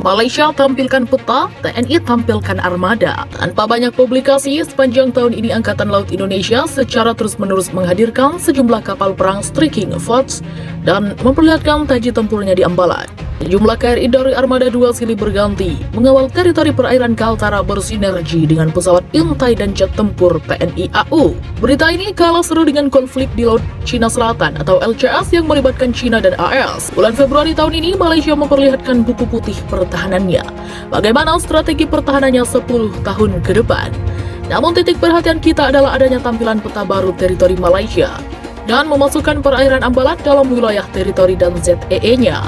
Malaysia tampilkan peta, TNI tampilkan armada. Tanpa banyak publikasi, sepanjang tahun ini Angkatan Laut Indonesia secara terus-menerus menghadirkan sejumlah kapal perang striking force dan memperlihatkan taji tempurnya di Ambalat. Jumlah KRI dari Armada 2 silih berganti mengawal teritori perairan Kaltara bersinergi dengan pesawat intai dan jet tempur TNI AU. Berita ini kalah seru dengan konflik di Laut Cina Selatan atau LCS yang melibatkan Cina dan AS. Bulan Februari tahun ini, Malaysia memperlihatkan buku putih pertahanannya. Bagaimana strategi pertahanannya 10 tahun ke depan. Namun titik perhatian kita adalah adanya tampilan peta baru teritori Malaysia dan memasukkan perairan Ambalat dalam wilayah teritori dan ZEE-nya.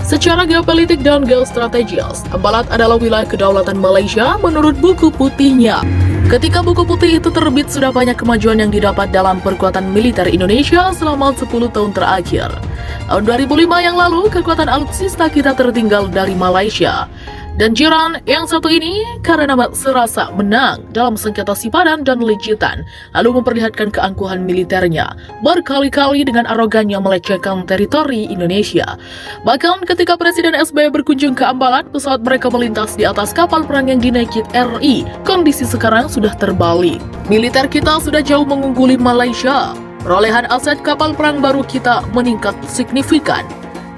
Secara geopolitik dan geostrategis, Ambalat adalah wilayah kedaulatan Malaysia menurut buku putihnya. Ketika buku putih itu terbit, sudah banyak kemajuan yang didapat dalam perkuatan militer Indonesia selama 10 tahun terakhir. Tahun 2005 yang lalu, kekuatan alutsista kita tertinggal dari Malaysia. Dan jiran yang satu ini karena serasa menang dalam sengketa Sipadan dan Lincitan, lalu memperlihatkan keangkuhan militernya, berkali-kali dengan arogannya melecehkan teritori Indonesia. Bahkan ketika Presiden SBY berkunjung ke Ambalat, pesawat mereka melintas di atas kapal perang yang dinaiki RI. Kondisi sekarang sudah terbalik. Militer kita sudah jauh mengungguli Malaysia. Perolehan aset kapal perang baru kita meningkat signifikan.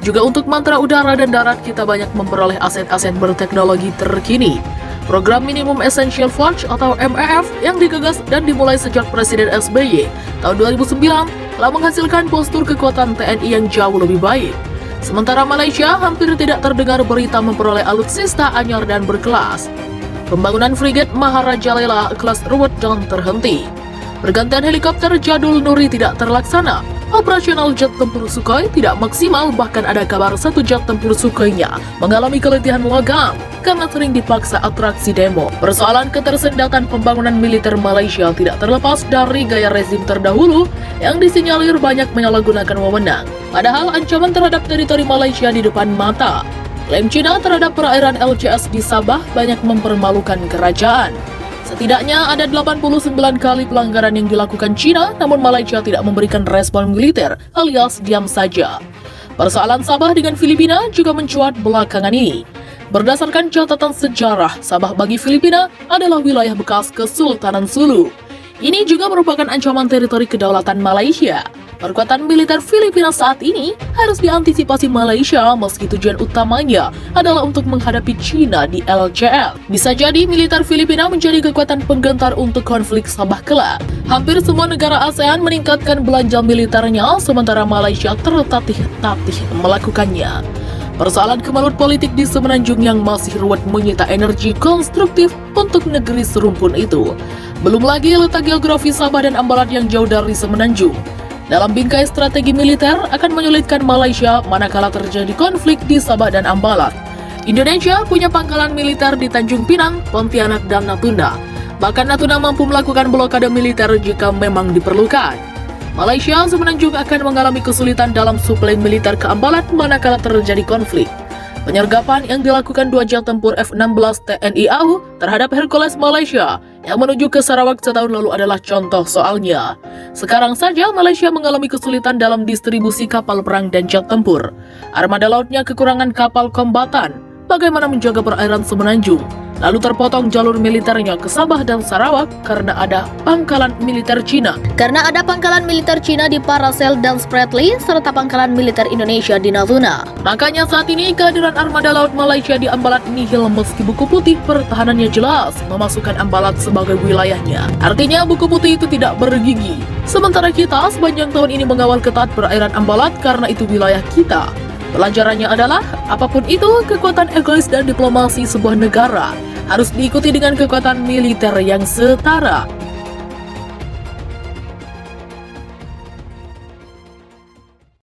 Juga untuk mantra udara dan darat kita banyak memperoleh aset-aset berteknologi terkini. Program Minimum Essential Force atau MEF yang digagas dan dimulai sejak Presiden SBY tahun 2009 telah menghasilkan postur kekuatan TNI yang jauh lebih baik. Sementara Malaysia hampir tidak terdengar berita memperoleh alutsista anyar dan berkelas. Pembangunan frigat Maharajalela kelas ruwet dan terhenti. Pergantian helikopter jadul Nuri tidak terlaksana. Operasional jet tempur Sukhoi tidak maksimal, bahkan ada kabar satu jet tempur Sukhoi-nya mengalami keletihan logam karena sering dipaksa atraksi demo. Persoalan ketersendatan pembangunan militer Malaysia tidak terlepas dari gaya rezim terdahulu yang disinyalir banyak menyalahgunakan wewenang. Padahal ancaman terhadap teritori Malaysia di depan mata. Klaim Cina terhadap perairan LCS di Sabah banyak mempermalukan kerajaan. Setidaknya ada 89 kali pelanggaran yang dilakukan Cina, namun Malaysia tidak memberikan respon militer alias diam saja. Persoalan Sabah dengan Filipina juga mencuat belakangan ini. Berdasarkan catatan sejarah, Sabah bagi Filipina adalah wilayah bekas Kesultanan Sulu. Ini juga merupakan ancaman teritori kedaulatan Malaysia. Perkuatan militer Filipina saat ini harus diantisipasi Malaysia meski tujuan utamanya adalah untuk menghadapi Cina di LCS. Bisa jadi militer Filipina menjadi kekuatan penggentar untuk konflik Sabah kelak. Hampir semua negara ASEAN meningkatkan belanja militernya, sementara Malaysia tertatih-tatih melakukannya. Persoalan kemelut politik di Semenanjung yang masih ruwet menyita energi konstruktif untuk negeri serumpun itu. Belum lagi letak geografi Sabah dan Ambalat yang jauh dari Semenanjung. Dalam bingkai strategi militer akan menyulitkan Malaysia manakala terjadi konflik di Sabah dan Ambalat. Indonesia punya pangkalan militer di Tanjung Pinang, Pontianak, dan Natuna. Bahkan Natuna mampu melakukan blokade militer jika memang diperlukan. Malaysia Semenanjung akan mengalami kesulitan dalam suplai militer ke Ambalat manakala terjadi konflik. Penyergapan yang dilakukan 2 jet tempur F-16 TNI AU terhadap Hercules Malaysia yang menuju ke Sarawak setahun lalu adalah contoh soalnya. Sekarang saja Malaysia mengalami kesulitan dalam distribusi kapal perang dan jet tempur. Armada lautnya kekurangan kapal kombatan. Bagaimana menjaga perairan Semenanjung? Lalu terpotong jalur militernya ke Sabah dan Sarawak karena ada pangkalan militer Cina. Karena ada pangkalan militer Cina di Paracel dan Spratly, serta pangkalan militer Indonesia di Natuna. Makanya saat ini kehadiran armada laut Malaysia di Ambalat nihil meski buku putih pertahanannya jelas memasukkan Ambalat sebagai wilayahnya. Artinya buku putih itu tidak bergigi. Sementara kita sepanjang tahun ini mengawal ketat perairan Ambalat karena itu wilayah kita. Pelajarannya adalah, apapun itu, kekuatan egois dan diplomasi sebuah negara harus diikuti dengan kekuatan militer yang setara.